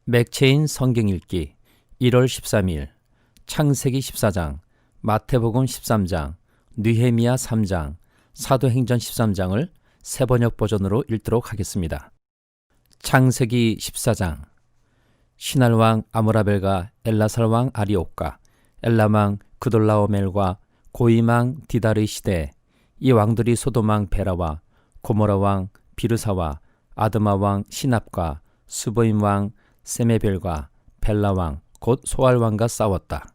맥체인 성경 읽기 1월 13일 창세기 14장, 마태복음 13장, 느헤미야 3장, 사도행전 13장을 새번역 버전으로 읽도록 하겠습니다. 창세기 14장. 시날왕 아므라벨과 엘라살왕 아리옥과 엘람왕 그돌라오멜과 고임왕 디달의 시대에 이 왕들이 소돔왕 베라와 고모라왕 비르사와 아드마왕 시납과 스보임왕 세메벨과 벨라왕 곧 소알왕과 싸웠다.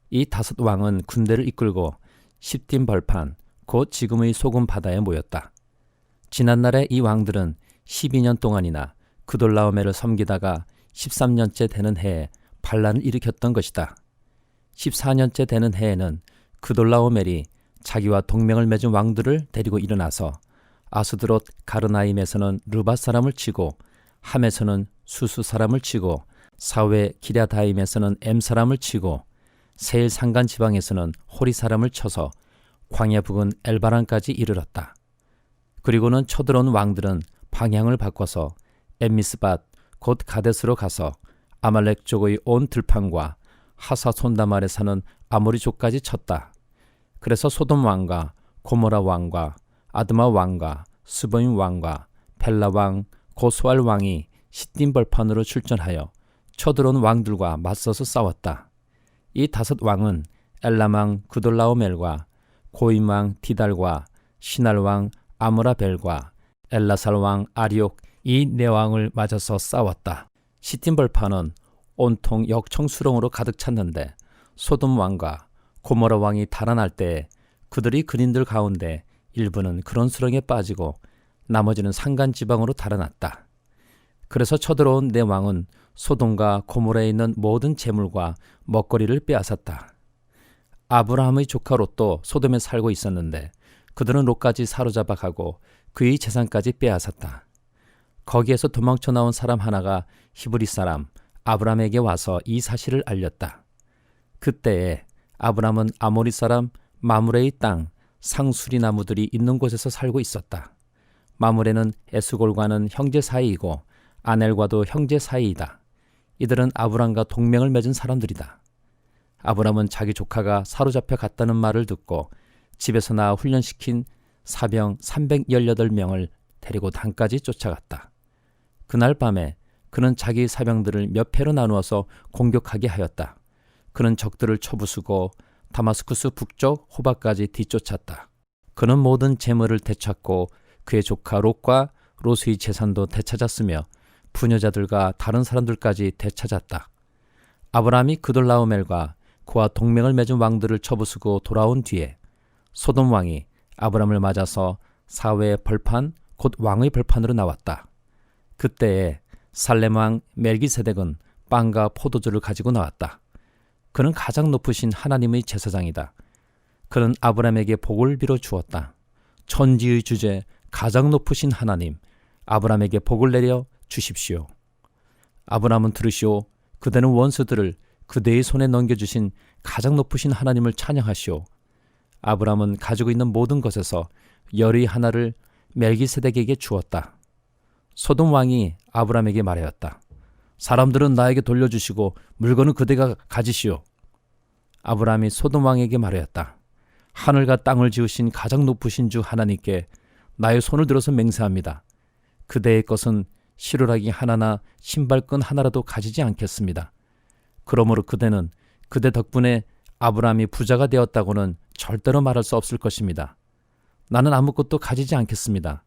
이 다섯 왕은 군대를 이끌고 십딘 벌판 곧 지금의 소금 바다에 모였다. 지난날에 이 왕들은 12년 동안이나 그돌라오멜을 섬기다가 13년째 되는 해에 반란을 일으켰던 것이다. 14년째 되는 해에는 그돌라오멜이 자기와 동맹을 맺은 왕들을 데리고 일어나서 아스드롯 가르나임에서는 르밧 사람을 치고 함에서는 수수 사람을 치고 사웨 기랴다임에서는 엠 사람을 치고 세일 산간 지방에서는 호리 사람을 쳐서 광야 북은 엘바란까지 이르렀다. 그리고는 쳐들어온 왕들은 방향을 바꿔서 엠미스밧 곧 가데스로 가서 아말렉 족의 온 들판과 하사손다말에 사는 아모리족까지 쳤다. 그래서 소돔 왕과 고모라 왕과 아드마 왕과 스보임 왕과 벨라 왕 고소알 왕이 시딘 벌판으로 출전하여 쳐들어온 왕들과 맞서서 싸웠다. 이 다섯 왕은 엘람왕 그돌라오멜과 고임왕 디달과 시날왕 아므라벨과 엘라살왕 아리옥 이 네 왕을 맞아서 싸웠다. 시딘 벌판은 온통 역청수렁으로 가득 찼는데 소돔 왕과 고모라 왕이 달아날 때에 그들이 그린들 가운데 일부는 그런 수렁에 빠지고 나머지는 산간 지방으로 달아났다. 그래서 쳐들어온 네 왕은 소돔과 고모라에 있는 모든 재물과 먹거리를 빼앗았다. 아브라함의 조카 롯도 소돔에 살고 있었는데 그들은 롯까지 사로잡아 가고 그의 재산까지 빼앗았다. 거기에서 도망쳐 나온 사람 하나가 히브리 사람 아브람에게 와서 이 사실을 알렸다. 그때에 아브람은 아모리 사람 마므레의 땅 상수리 나무들이 있는 곳에서 살고 있었다. 마므레는 에스골과는 형제 사이이고 아넬과도 형제 사이이다. 이들은 아브람과 동맹을 맺은 사람들이다. 아브람은 자기 조카가 사로잡혀 갔다는 말을 듣고 집에서 나와 훈련시킨 사병 318명을 데리고 단까지 쫓아갔다. 그날 밤에 그는 자기 사병들을 몇 패로 나누어서 공격하게 하였다. 그는 적들을 쳐부수고 다마스쿠스 북쪽 호바까지 뒤쫓았다. 그는 모든 재물을 되찾고 그의 조카 롯과 롯의 재산도 되찾았으며 부녀자들과 다른 사람들까지 되찾았다. 아브라함이 그돌라오멜과 그와 동맹을 맺은 왕들을 쳐부수고 돌아온 뒤에 소돔 왕이 아브라함을 맞아서 사웨의 벌판 곧 왕의 벌판으로 나왔다. 그때에 살렘 왕 멜기세덱은 빵과 포도주를 가지고 나왔다. 그는 가장 높으신 하나님의 제사장이다. 그는 아브라함에게 복을 빌어 주었다. 천지의 주제 가장 높으신 하나님 아브라함에게 복을 내려 주십시오. 아브라함은 들으시오. 그대는 원수들을 그대의 손에 넘겨주신 가장 높으신 하나님을 찬양하시오. 아브라함은 가지고 있는 모든 것에서 열의 하나를 멜기세덱에게 주었다. 소돔 왕이 아브라함에게 말하였다. 사람들은 나에게 돌려주시고 물건은 그대가 가지시오. 아브라함이 소돔 왕에게 말하였다. 하늘과 땅을 지으신 가장 높으신 주 하나님께 나의 손을 들어서 맹세합니다. 그대의 것은 시루라기 하나나 신발끈 하나라도 가지지 않겠습니다. 그러므로 그대는 그대 덕분에 아브라함이 부자가 되었다고는 절대로 말할 수 없을 것입니다. 나는 아무것도 가지지 않겠습니다.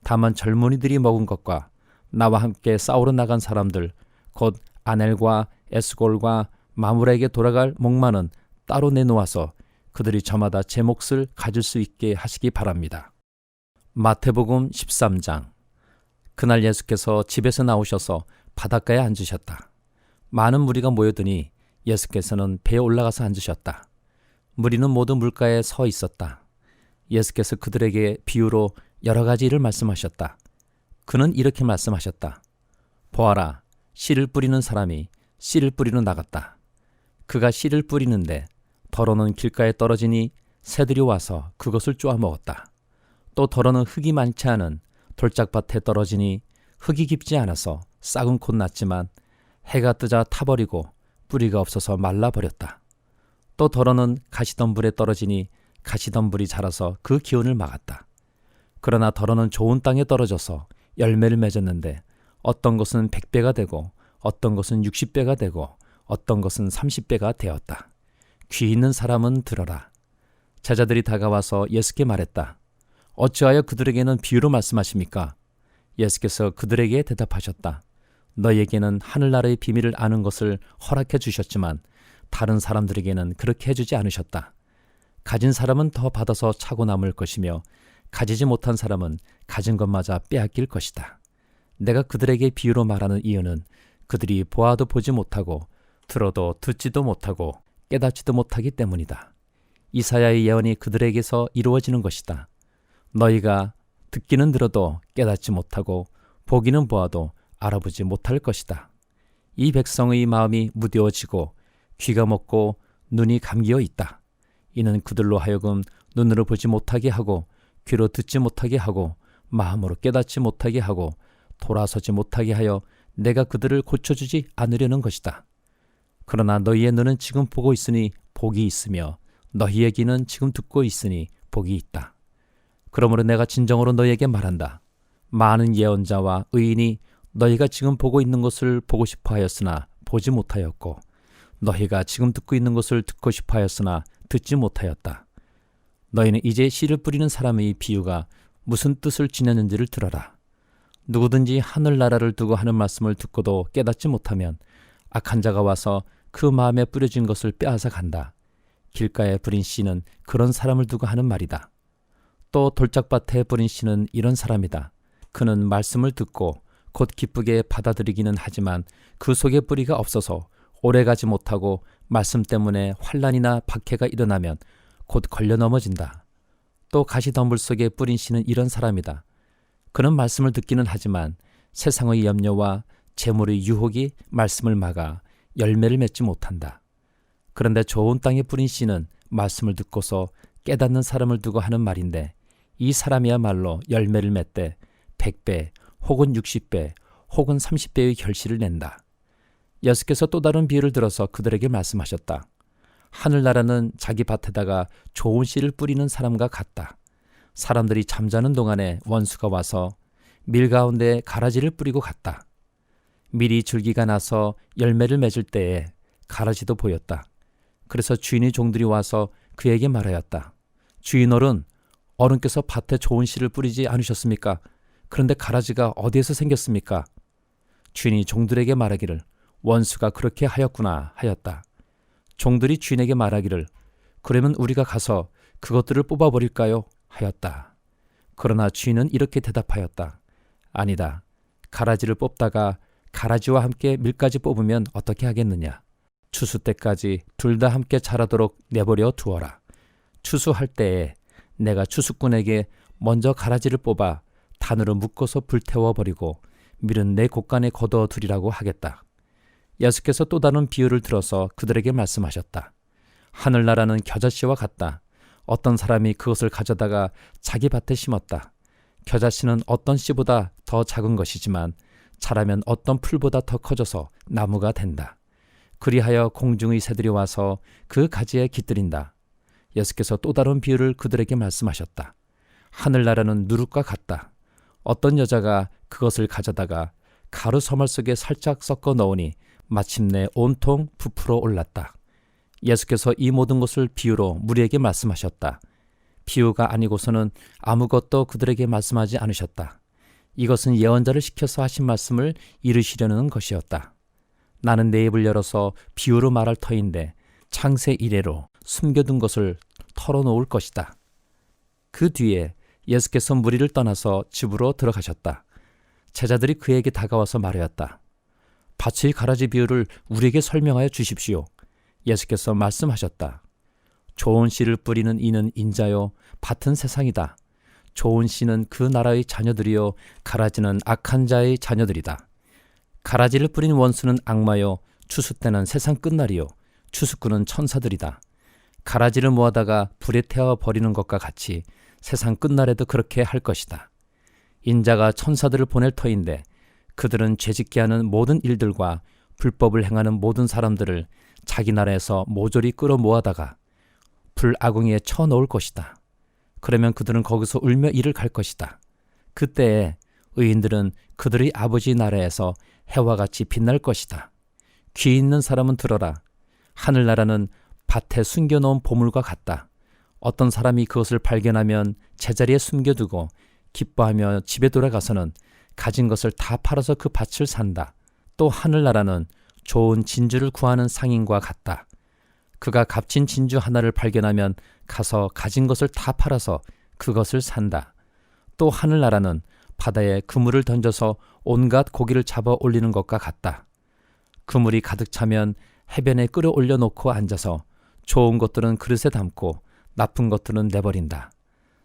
다만 젊은이들이 먹은 것과 나와 함께 싸우러 나간 사람들 곧 아넬과 에스골과 마므레에게 돌아갈 목마는 따로 내놓아서 그들이 저마다 제 몫을 가질 수 있게 하시기 바랍니다. 마태복음 13장. 그날 예수께서 집에서 나오셔서 바닷가에 앉으셨다. 많은 무리가 모여드니 예수께서는 배에 올라가서 앉으셨다. 무리는 모두 물가에 서 있었다. 예수께서 그들에게 비유로 여러 가지 일을 말씀하셨다. 그는 이렇게 말씀하셨다. 보아라, 씨를 뿌리는 사람이 씨를 뿌리러 나갔다. 그가 씨를 뿌리는데 덜어는 길가에 떨어지니 새들이 와서 그것을 쪼아 먹었다. 또 덜어는 흙이 많지 않은 돌짝밭에 떨어지니 흙이 깊지 않아서 싹은 곧 났지만 해가 뜨자 타버리고 뿌리가 없어서 말라버렸다. 또 더러는 가시덤불에 떨어지니 가시덤불이 자라서 그 기운을 막았다. 그러나 더러는 좋은 땅에 떨어져서 열매를 맺었는데 어떤 것은 100배가 되고 어떤 것은 60배가 되고 어떤 것은 30배가 되었다. 귀 있는 사람은 들어라. 제자들이 다가와서 예수께 말했다. 어찌하여 그들에게는 비유로 말씀하십니까? 예수께서 그들에게 대답하셨다. 너희에게는 하늘나라의 비밀을 아는 것을 허락해 주셨지만 다른 사람들에게는 그렇게 해주지 않으셨다. 가진 사람은 더 받아서 차고 남을 것이며 가지지 못한 사람은 가진 것마저 빼앗길 것이다. 내가 그들에게 비유로 말하는 이유는 그들이 보아도 보지 못하고 들어도 듣지도 못하고 깨닫지도 못하기 때문이다. 이사야의 예언이 그들에게서 이루어지는 것이다. 너희가 듣기는 들어도 깨닫지 못하고 보기는 보아도 알아보지 못할 것이다. 이 백성의 마음이 무뎌지고 귀가 먹고 눈이 감기어 있다. 이는 그들로 하여금 눈으로 보지 못하게 하고 귀로 듣지 못하게 하고 마음으로 깨닫지 못하게 하고 돌아서지 못하게 하여 내가 그들을 고쳐주지 않으려는 것이다. 그러나 너희의 눈은 지금 보고 있으니 복이 있으며 너희의 귀는 지금 듣고 있으니 복이 있다. 그러므로 내가 진정으로 너희에게 말한다. 많은 예언자와 의인이 너희가 지금 보고 있는 것을 보고 싶어 하였으나 보지 못하였고 너희가 지금 듣고 있는 것을 듣고 싶어 하였으나 듣지 못하였다. 너희는 이제 씨를 뿌리는 사람의 비유가 무슨 뜻을 지녔는지를 들어라. 누구든지 하늘나라를 두고 하는 말씀을 듣고도 깨닫지 못하면 악한 자가 와서 그 마음에 뿌려진 것을 빼앗아 간다. 길가에 뿌린 씨는 그런 사람을 두고 하는 말이다. 또 돌짝밭에 뿌린 씨는 이런 사람이다. 그는 말씀을 듣고 곧 기쁘게 받아들이기는 하지만 그 속에 뿌리가 없어서 오래가지 못하고 말씀 때문에 환난이나 박해가 일어나면 곧 걸려 넘어진다. 또 가시덤불 속에 뿌린 씨는 이런 사람이다. 그는 말씀을 듣기는 하지만 세상의 염려와 재물의 유혹이 말씀을 막아 열매를 맺지 못한다. 그런데 좋은 땅에 뿌린 씨는 말씀을 듣고서 깨닫는 사람을 두고 하는 말인데 이 사람이야말로 열매를 맺되 100배 혹은 60배 혹은 30배의 결실을 낸다. 예수께서 또 다른 비유를 들어서 그들에게 말씀하셨다. 하늘나라는 자기 밭에다가 좋은 씨를 뿌리는 사람과 같다. 사람들이 잠자는 동안에 원수가 와서 밀 가운데 가라지를 뿌리고 갔다. 밀이 줄기가 나서 열매를 맺을 때에 가라지도 보였다. 그래서 주인의 종들이 와서 그에게 말하였다. 주인어른, 어른께서 밭에 좋은 씨를 뿌리지 않으셨습니까? 그런데 가라지가 어디에서 생겼습니까? 주인이 종들에게 말하기를 원수가 그렇게 하였구나 하였다. 종들이 주인에게 말하기를 그러면 우리가 가서 그것들을 뽑아버릴까요? 하였다. 그러나 주인은 이렇게 대답하였다. 아니다. 가라지를 뽑다가 가라지와 함께 밀까지 뽑으면 어떻게 하겠느냐? 추수 때까지 둘 다 함께 자라도록 내버려 두어라. 추수할 때에 내가 추수꾼에게 먼저 가라지를 뽑아 단으로 묶어서 불태워버리고 밀은 내 곳간에 거두어 두리라고 하겠다. 예수께서 또 다른 비유를 들어서 그들에게 말씀하셨다. 하늘나라는 겨자씨와 같다. 어떤 사람이 그것을 가져다가 자기 밭에 심었다. 겨자씨는 어떤 씨보다 더 작은 것이지만 자라면 어떤 풀보다 더 커져서 나무가 된다. 그리하여 공중의 새들이 와서 그 가지에 깃들인다. 예수께서 또 다른 비유를 그들에게 말씀하셨다. 하늘나라는 누룩과 같다. 어떤 여자가 그것을 가져다가 가루 서말 속에 살짝 섞어 넣으니 마침내 온통 부풀어 올랐다. 예수께서 이 모든 것을 비유로 무리에게 말씀하셨다. 비유가 아니고서는 아무것도 그들에게 말씀하지 않으셨다. 이것은 예언자를 시켜서 하신 말씀을 이루시려는 것이었다. 나는 내 입을 열어서 비유로 말할 터인데 창세 이래로 숨겨둔 것을 털어놓을 것이다. 그 뒤에 예수께서 무리를 떠나서 집으로 들어가셨다. 제자들이 그에게 다가와서 말하였다. 밭의 가라지 비유를 우리에게 설명하여 주십시오. 예수께서 말씀하셨다. 좋은 씨를 뿌리는 이는 인자요 밭은 세상이다. 좋은 씨는 그 나라의 자녀들이요 가라지는 악한 자의 자녀들이다. 가라지를 뿌린 원수는 악마요 추수 때는 세상 끝날이요 추수꾼은 천사들이다. 가라지를 모아다가 불에 태워 버리는 것과 같이 세상 끝날에도 그렇게 할 것이다. 인자가 천사들을 보낼 터인데 그들은 죄짓게 하는 모든 일들과 불법을 행하는 모든 사람들을 자기 나라에서 모조리 끌어모아다가 불아궁이에 쳐넣을 것이다. 그러면 그들은 거기서 울며 이를 갈 것이다. 그때에 의인들은 그들의 아버지 나라에서 해와 같이 빛날 것이다. 귀 있는 사람은 들어라. 하늘나라는 밭에 숨겨놓은 보물과 같다. 어떤 사람이 그것을 발견하면 제자리에 숨겨두고 기뻐하며 집에 돌아가서는 가진 것을 다 팔아서 그 밭을 산다. 또 하늘나라는 좋은 진주를 구하는 상인과 같다. 그가 값진 진주 하나를 발견하면 가서 가진 것을 다 팔아서 그것을 산다. 또 하늘나라는 바다에 그물을 던져서 온갖 고기를 잡아 올리는 것과 같다. 그물이 가득 차면 해변에 끌어올려 놓고 앉아서 좋은 것들은 그릇에 담고 나쁜 것들은 내버린다.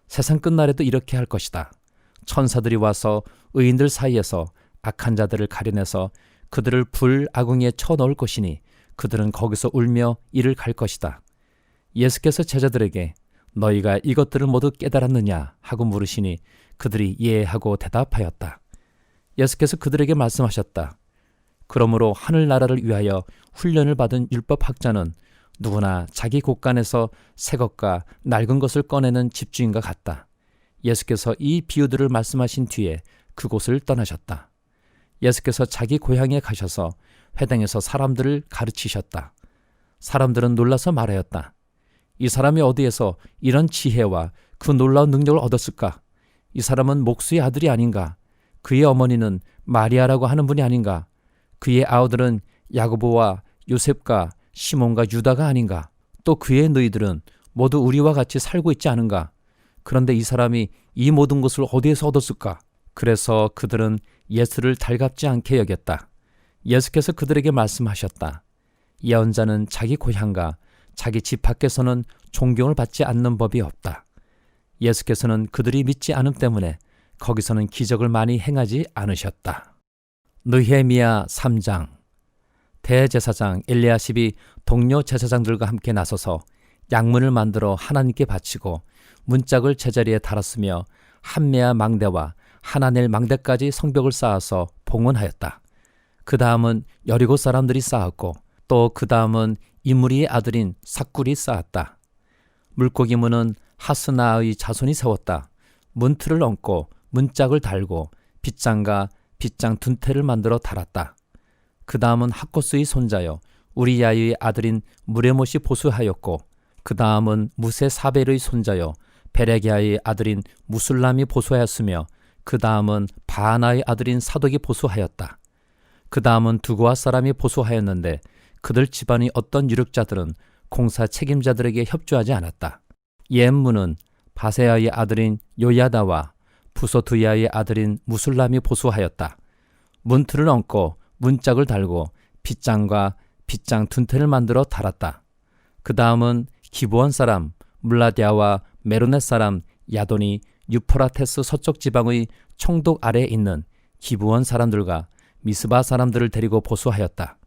세상 끝날에도 이렇게 할 것이다. 천사들이 와서 의인들 사이에서 악한 자들을 가려내서 그들을 불아궁이에 쳐넣을 것이니 그들은 거기서 울며 이를 갈 것이다. 예수께서 제자들에게 너희가 이것들을 모두 깨달았느냐 하고 물으시니 그들이 예 하고 대답하였다. 예수께서 그들에게 말씀하셨다. 그러므로 하늘나라를 위하여 훈련을 받은 율법학자는 누구나 자기 곳간에서 새 것과 낡은 것을 꺼내는 집주인과 같다. 예수께서 이 비유들을 말씀하신 뒤에 그곳을 떠나셨다. 예수께서 자기 고향에 가셔서 회당에서 사람들을 가르치셨다. 사람들은 놀라서 말하였다. 이 사람이 어디에서 이런 지혜와 그 놀라운 능력을 얻었을까? 이 사람은 목수의 아들이 아닌가? 그의 어머니는 마리아라고 하는 분이 아닌가? 그의 아우들은 야고보와 요셉과 시몬과 유다가 아닌가? 또 그의 너희들은 모두 우리와 같이 살고 있지 않은가? 그런데 이 사람이 이 모든 것을 어디에서 얻었을까? 그래서 그들은 예수를 달갑지 않게 여겼다. 예수께서 그들에게 말씀하셨다. 예언자는 자기 고향과 자기 집 밖에서는 존경을 받지 않는 법이 없다. 예수께서는 그들이 믿지 않음 때문에 거기서는 기적을 많이 행하지 않으셨다. 느헤미야 3장. 대제사장 엘리야십이 동료 제사장들과 함께 나서서 양문을 만들어 하나님께 바치고 문짝을 제자리에 달았으며 한메아 망대와 하나넬 망대까지 성벽을 쌓아서 봉헌하였다. 그 다음은 여리고 사람들이 쌓았고 또 그 다음은 이므리의 아들인 삭굴이 쌓았다. 물고기 문은 하스나의 자손이 세웠다. 문틀을 얹고 문짝을 달고 빗장과 빗장 둔태를 만들어 달았다. 그 다음은 학코스의 손자여 우리야의 아들인 무레못이 보수하였고 그 다음은 무세 사벨의 손자여 베레기야의 아들인 무술람이 보수하였으며 그 다음은 바하나의 아들인 사독이 보수하였다. 그 다음은 두고아 사람이 보수하였는데 그들 집안의 어떤 유력자들은 공사 책임자들에게 협조하지 않았다. 옛문은 바세아의 아들인 요야다와 부소두야의 아들인 무술람이 보수하였다. 문틀을 얹고 문짝을 달고 빗장과 빗장 둔태를 만들어 달았다. 그 다음은 기브온 사람 물라디아와 메로넷 사람 야돈이 유프라테스 서쪽 지방의 총독 아래에 있는 기브온 사람들과 미스바 사람들을 데리고 보수하였다.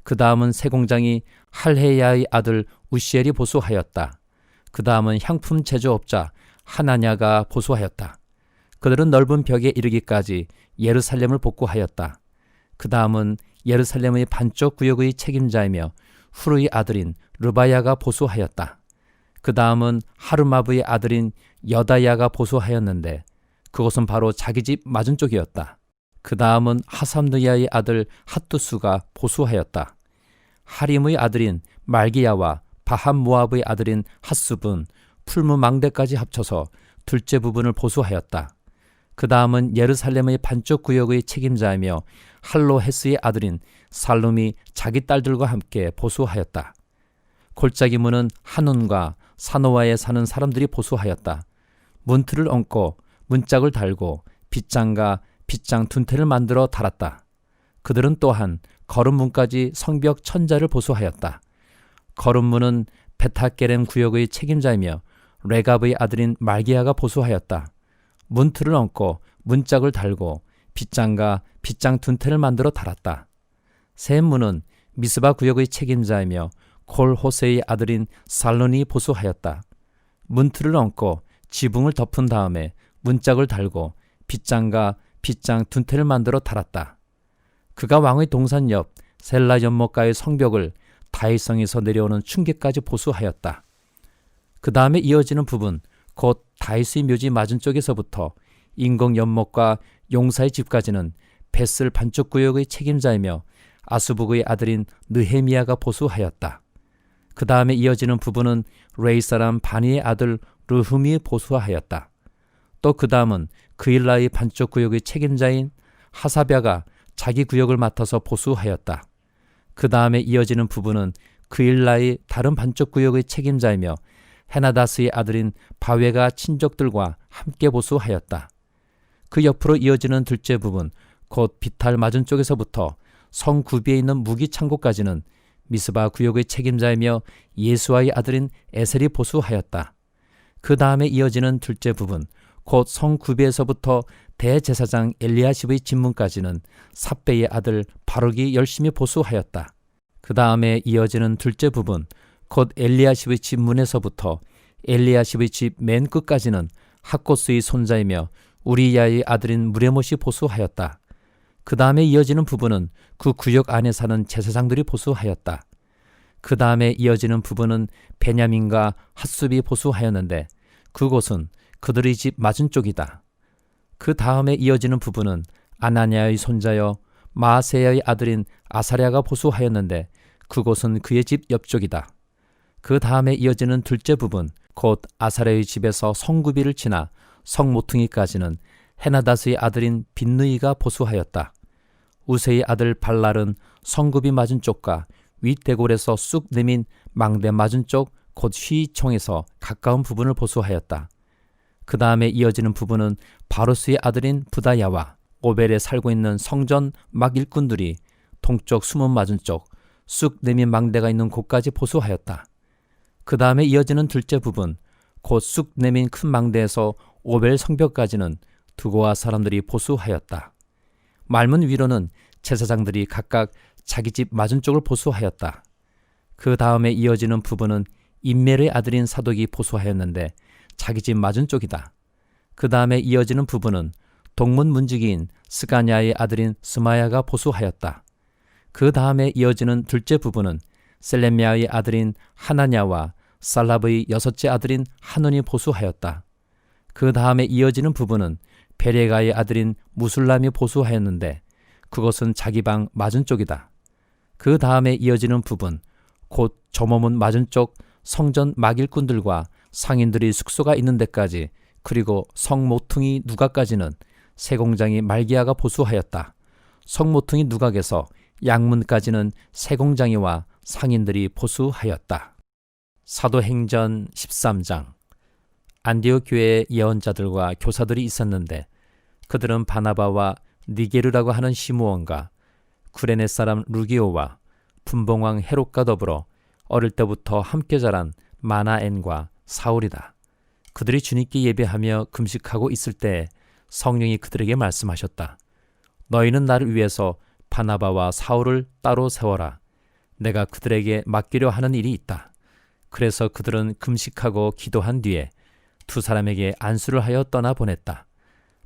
그 다음은 세공장이 할헤야의 아들 우시엘이 보수하였다. 그 다음은 향품 제조업자 하나냐가 보수하였다. 그들은 넓은 벽에 이르기까지 예루살렘을 복구하였다. 그 다음은 예루살렘의 반쪽 구역의 책임자이며 후르의 아들인 르바야가 보수하였다. 그 다음은 하르마브의 아들인 여다야가 보수하였는데 그것은 바로 자기 집 맞은쪽이었다. 그 다음은 하삼느야의 아들 핫두스가 보수하였다. 하림의 아들인 말기야와 바함모압의 아들인 핫숲은 풀무 망대까지 합쳐서 둘째 부분을 보수하였다. 그 다음은 예루살렘의 반쪽 구역의 책임자이며 할로헤스의 아들인 살룸이 자기 딸들과 함께 보수하였다. 골짜기 문은 한운과 사노아에 사는 사람들이 보수하였다. 문틀을 얹고 문짝을 달고 빗장과 빗장 둔태를 만들어 달았다. 그들은 또한 거름문까지 성벽 천자를 보수하였다. 거름문은 베타게렘 구역의 책임자이며 레갑의 아들인 말기야가 보수하였다. 문틀을 얹고 문짝을 달고 빗장과 빗장 둔태를 만들어 달았다. 셋문은 미스바 구역의 책임자이며 콜호세의 아들인 살론이 보수하였다. 문틀을 얹고 지붕을 덮은 다음에 문짝을 달고 빗장과 빗장 둔태를 만들어 달았다. 그가 왕의 동산 옆 셀라 연못가의 성벽을 다윗성에서 내려오는 충격까지 보수하였다. 그 다음에 이어지는 부분, 곧 다윗의 묘지 맞은쪽에서부터 인공 연못과 용사의 집까지는 벳을 반쪽 구역의 책임자이며 아수북의 아들인 느헤미야가 보수하였다. 그 다음에 이어지는 부분은 레이 사람 바니의 아들 르흠이 보수하였다. 또 그 다음은 그일라의 반쪽 구역의 책임자인 하사랴가 자기 구역을 맡아서 보수하였다. 그 다음에 이어지는 부분은 그일라의 다른 반쪽 구역의 책임자이며 헤나다스의 아들인 바웨가 친족들과 함께 보수하였다. 그 옆으로 이어지는 둘째 부분, 곧 비탈 맞은쪽에서부터 성 구비에 있는 무기 창고까지는 미스바 구역의 책임자이며 예수아의 아들인 에셀이 보수하였다. 그 다음에 이어지는 둘째 부분, 곧 성 구비에서부터 대제사장 엘리야십의 집문까지는 삽베의 아들 바룩이 열심히 보수하였다. 그 다음에 이어지는 둘째 부분, 곧 엘리야십의 집문에서부터 엘리야십의 집 맨 끝까지는 학고스의 손자이며 우리야의 아들인 무레못이 보수하였다. 그 다음에 이어지는 부분은 그 구역 안에 사는 제사장들이 보수하였다. 그 다음에 이어지는 부분은 베냐민과 핫숲이 보수하였는데 그곳은 그들의 집 맞은쪽이다. 그 다음에 이어지는 부분은 아나냐의 손자여 마아세야의 아들인 아사랴가 보수하였는데 그곳은 그의 집 옆쪽이다. 그 다음에 이어지는 둘째 부분, 곧 아사랴의 집에서 성구비를 지나 성모퉁이까지는 헤나다스의 아들인 빈느이가 보수하였다. 우세의 아들 발랄은 성구비 맞은쪽과 윗대골에서 쑥 내민 망대 맞은쪽 곧 휘총에서 가까운 부분을 보수하였다. 그 다음에 이어지는 부분은 바루스의 아들인 부다야와 오벨에 살고 있는 성전 막 일꾼들이 동쪽 수문 맞은쪽 쑥 내민 망대가 있는 곳까지 보수하였다. 그 다음에 이어지는 둘째 부분, 곧 쑥 내민 큰 망대에서 오벨 성벽까지는 두고와 사람들이 보수하였다. 말문 위로는 제사장들이 각각 자기 집 맞은쪽을 보수하였다. 그 다음에 이어지는 부분은 임멜의 아들인 사독이 보수하였는데 자기 집 맞은쪽이다. 그 다음에 이어지는 부분은 동문 문지기인 스가냐의 아들인 스마야가 보수하였다. 그 다음에 이어지는 둘째 부분은 셀레미야의 아들인 하나냐와 살랍의 여섯째 아들인 하논이 보수하였다. 그 다음에 이어지는 부분은 베레가의 아들인 무술람이 보수하였는데 그것은 자기 방 맞은쪽이다. 그 다음에 이어지는 부분, 곧 저머문 맞은쪽 성전 막일꾼들과 상인들의 숙소가 있는 데까지 그리고 성모퉁이 누각까지는 세공장이 말기야가 보수하였다. 성모퉁이 누각에서 양문까지는 세공장이와 상인들이 보수하였다. 사도행전 13장. 안디옥 교회에 예언자들과 교사들이 있었는데 그들은 바나바와 니게르라고 하는 시므온과 구레네 사람 루기오와 분봉왕 헤롯과 더불어 어릴 때부터 함께 자란 마나엔과 사울이다. 그들이 주님께 예배하며 금식하고 있을 때 성령이 그들에게 말씀하셨다. 너희는 나를 위해서 바나바와 사울을 따로 세워라. 내가 그들에게 맡기려 하는 일이 있다. 그래서 그들은 금식하고 기도한 뒤에 두 사람에게 안수를 하여 떠나보냈다.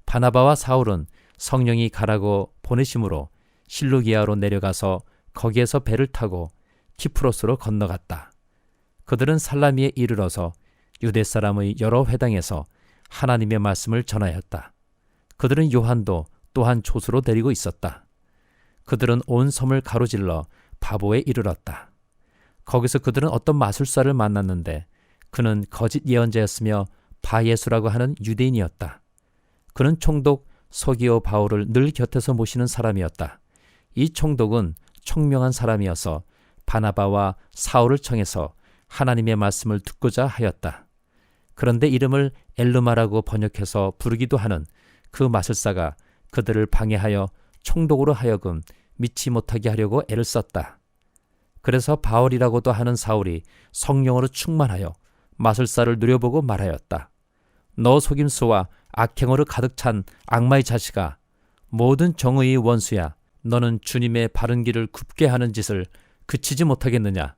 바나바와 사울은 성령이 가라고 보내심으로 실루기아로 내려가서 거기에서 배를 타고 키프로스로 건너갔다. 그들은 살라미에 이르러서 유대 사람의 여러 회당에서 하나님의 말씀을 전하였다. 그들은 요한도 또한 조수로 데리고 있었다. 그들은 온 섬을 가로질러 바보에 이르렀다. 거기서 그들은 어떤 마술사를 만났는데 그는 거짓 예언자였으며 바예수라고 하는 유대인이었다. 그는 총독 서기오 바울을 늘 곁에서 모시는 사람이었다. 이 총독은 총명한 사람이어서 바나바와 사울을 청해서 하나님의 말씀을 듣고자 하였다. 그런데 이름을 엘르마라고 번역해서 부르기도 하는 그 마술사가 그들을 방해하여 총독으로 하여금 믿지 못하게 하려고 애를 썼다. 그래서 바울이라고도 하는 사울이 성령으로 충만하여 마술사를 누려보고 말하였다. 너 속임수와 악행으로 가득 찬 악마의 자식아, 모든 정의의 원수야. 너는 주님의 바른 길을 굽게 하는 짓을 그치지 못하겠느냐.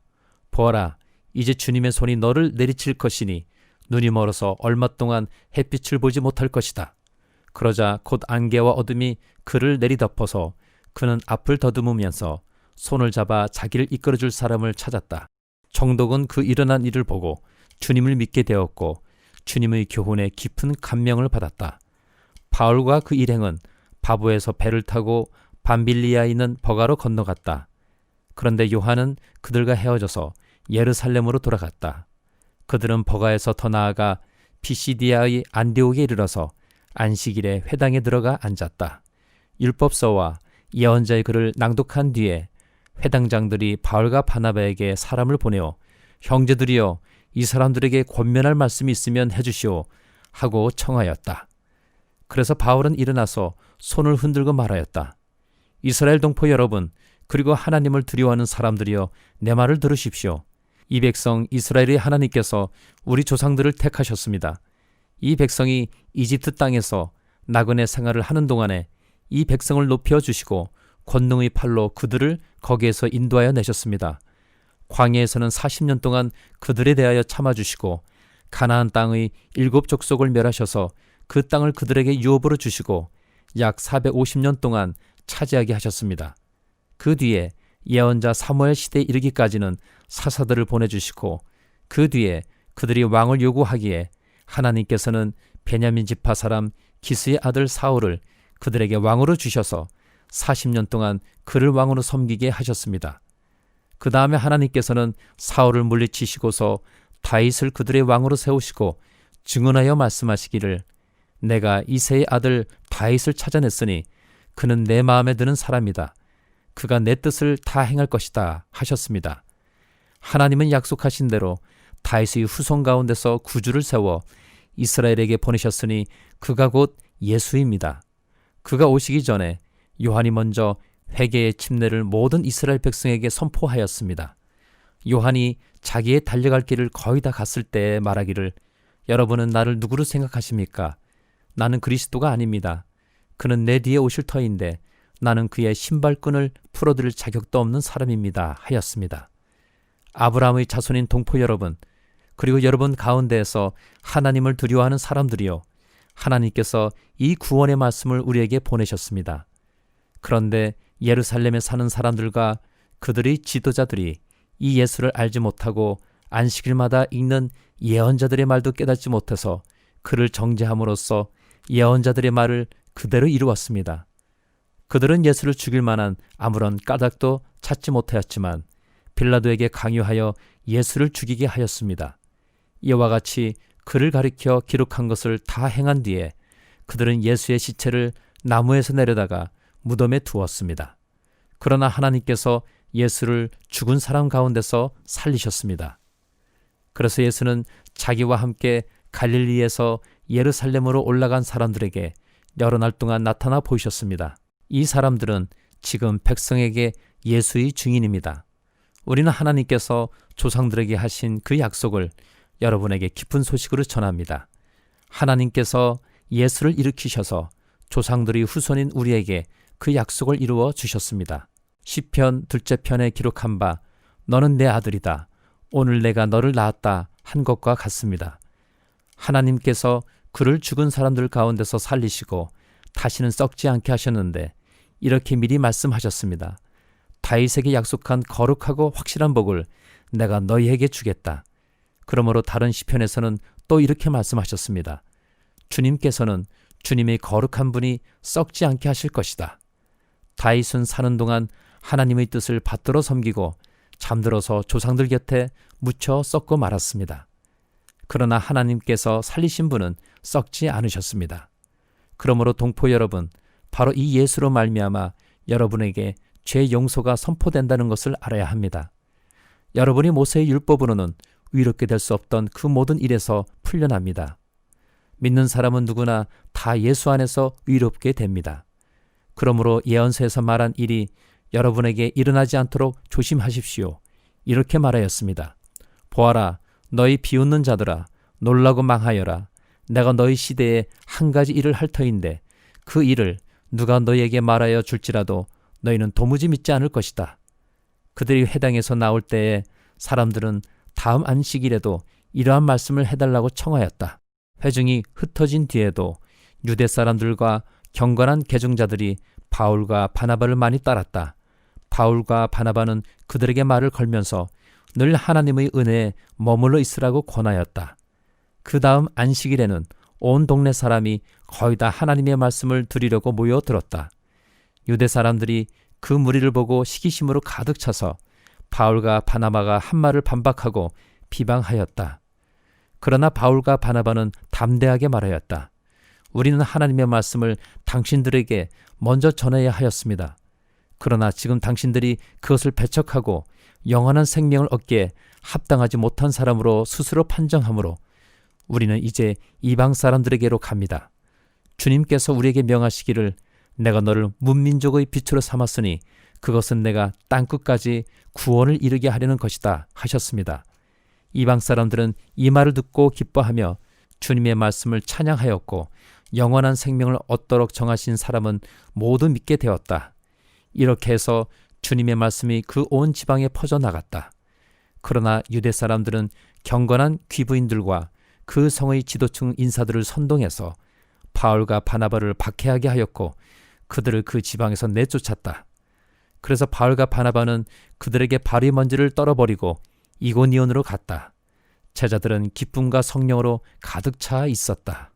보아라, 이제 주님의 손이 너를 내리칠 것이니 눈이 멀어서 얼마 동안 햇빛을 보지 못할 것이다. 그러자 곧 안개와 어둠이 그를 내리덮어서 그는 앞을 더듬으면서 손을 잡아 자기를 이끌어줄 사람을 찾았다. 총독은 그 일어난 일을 보고 주님을 믿게 되었고 주님의 교훈에 깊은 감명을 받았다. 바울과 그 일행은 바보에서 배를 타고 밤빌리아에 있는 버가로 건너갔다. 그런데 요한은 그들과 헤어져서 예루살렘으로 돌아갔다. 그들은 버가에서 더 나아가 피시디아의 안디옥에 이르러서 안식일에 회당에 들어가 앉았다. 율법서와 예언자의 글을 낭독한 뒤에 회당장들이 바울과 바나바에게 사람을 보내어 형제들이여 이 사람들에게 권면할 말씀이 있으면 해주시오 하고 청하였다. 그래서 바울은 일어나서 손을 흔들고 말하였다. 이스라엘 동포 여러분, 그리고 하나님을 두려워하는 사람들이여 내 말을 들으십시오. 이 백성 이스라엘의 하나님께서 우리 조상들을 택하셨습니다. 이 백성이 이집트 땅에서 나그네 생활을 하는 동안에 이 백성을 높여주시고 권능의 팔로 그들을 거기에서 인도하여 내셨습니다. 광야에서는 40년 동안 그들에 대하여 참아주시고 가나안 땅의 7족속을 멸하셔서 그 땅을 그들에게 유업으로 주시고 약 450년 동안 차지하게 하셨습니다. 그 뒤에 예언자 사무엘 시대에 이르기까지는 사사들을 보내주시고 그 뒤에 그들이 왕을 요구하기에 하나님께서는 베냐민 지파 사람 기스의 아들 사울을 그들에게 왕으로 주셔서 40년 동안 그를 왕으로 섬기게 하셨습니다. 그 다음에 하나님께서는 사울을 물리치시고서 다윗을 그들의 왕으로 세우시고 증언하여 말씀하시기를 내가 이새의 아들 다윗을 찾아냈으니 그는 내 마음에 드는 사람이다. 그가 내 뜻을 다 행할 것이다 하셨습니다. 하나님은 약속하신 대로 다윗의 후손 가운데서 구주를 세워 이스라엘에게 보내셨으니 그가 곧 예수입니다. 그가 오시기 전에 요한이 먼저 회개의 침례를 모든 이스라엘 백성에게 선포하였습니다. 요한이 자기의 달려갈 길을 거의 다 갔을 때에 말하기를 여러분은 나를 누구로 생각하십니까? 나는 그리스도가 아닙니다. 그는 내 뒤에 오실 터인데 나는 그의 신발끈을 풀어드릴 자격도 없는 사람입니다 하였습니다. 아브라함의 자손인 동포 여러분, 그리고 여러분 가운데에서 하나님을 두려워하는 사람들이요, 하나님께서 이 구원의 말씀을 우리에게 보내셨습니다. 그런데 예루살렘에 사는 사람들과 그들의 지도자들이 이 예수를 알지 못하고 안식일마다 읽는 예언자들의 말도 깨닫지 못해서 그를 정죄함으로써 예언자들의 말을 그대로 이루었습니다. 그들은 예수를 죽일 만한 아무런 까닭도 찾지 못하였지만 빌라도에게 강요하여 예수를 죽이게 하였습니다. 이와 같이 그를 가리켜 기록한 것을 다 행한 뒤에 그들은 예수의 시체를 나무에서 내려다가 무덤에 두었습니다. 그러나 하나님께서 예수를 죽은 사람 가운데서 살리셨습니다. 그래서 예수는 자기와 함께 갈릴리에서 예루살렘으로 올라간 사람들에게 여러 날 동안 나타나 보이셨습니다. 이 사람들은 지금 백성에게 예수의 증인입니다. 우리는 하나님께서 조상들에게 하신 그 약속을 여러분에게 기쁜 소식으로 전합니다. 하나님께서 예수를 일으키셔서 조상들의 후손인 우리에게 그 약속을 이루어 주셨습니다. 시편 2째 편에 기록한 바 너는 내 아들이다. 오늘 내가 너를 낳았다 한 것과 같습니다. 하나님께서 그를 죽은 사람들 가운데서 살리시고 다시는 썩지 않게 하셨는데 이렇게 미리 말씀하셨습니다. 다윗에게 약속한 거룩하고 확실한 복을 내가 너희에게 주겠다. 그러므로 다른 시편에서는 또 이렇게 말씀하셨습니다. 주님께서는 주님의 거룩한 분이 썩지 않게 하실 것이다. 다윗은 사는 동안 하나님의 뜻을 받들어 섬기고 잠들어서 조상들 곁에 묻혀 썩고 말았습니다. 그러나 하나님께서 살리신 분은 썩지 않으셨습니다. 그러므로 동포 여러분, 바로 이 예수로 말미암아 여러분에게 죄 용서가 선포된다는 것을 알아야 합니다. 여러분이 모세의 율법으로는 의롭게 될 수 없던 그 모든 일에서 풀려납니다. 믿는 사람은 누구나 다 예수 안에서 의롭게 됩니다. 그러므로 예언서에서 말한 일이 여러분에게 일어나지 않도록 조심하십시오. 이렇게 말하였습니다. 보아라, 너희 비웃는 자들아, 놀라고 망하여라. 내가 너희 시대에 한 가지 일을 할 터인데 그 일을 누가 너희에게 말하여 줄지라도 너희는 도무지 믿지 않을 것이다. 그들이 회당에서 나올 때에 사람들은 다음 안식일에도 이러한 말씀을 해달라고 청하였다. 회중이 흩어진 뒤에도 유대 사람들과 경건한 개종자들이 바울과 바나바를 많이 따랐다. 바울과 바나바는 그들에게 말을 걸면서 늘 하나님의 은혜에 머물러 있으라고 권하였다. 그 다음 안식일에는 온 동네 사람이 거의 다 하나님의 말씀을 들으려고 모여들었다. 유대 사람들이 그 무리를 보고 시기심으로 가득 차서 바울과 바나바가 한 말을 반박하고 비방하였다. 그러나 바울과 바나바는 담대하게 말하였다. 우리는 하나님의 말씀을 당신들에게 먼저 전해야 하였습니다. 그러나 지금 당신들이 그것을 배척하고 영원한 생명을 얻기에 합당하지 못한 사람으로 스스로 판정하므로 우리는 이제 이방 사람들에게로 갑니다. 주님께서 우리에게 명하시기를 내가 너를 문민족의 빛으로 삼았으니 그것은 내가 땅끝까지 구원을 이루게 하려는 것이다 하셨습니다. 이방 사람들은 이 말을 듣고 기뻐하며 주님의 말씀을 찬양하였고 영원한 생명을 얻도록 정하신 사람은 모두 믿게 되었다. 이렇게 해서 주님의 말씀이 그 온 지방에 퍼져나갔다. 그러나 유대 사람들은 경건한 귀부인들과 그 성의 지도층 인사들을 선동해서 바울과 바나바를 박해하게 하였고 그들을 그 지방에서 내쫓았다. 그래서 바울과 바나바는 그들에게 바리먼지를 떨어버리고 이고니온으로 갔다. 제자들은 기쁨과 성령으로 가득 차 있었다.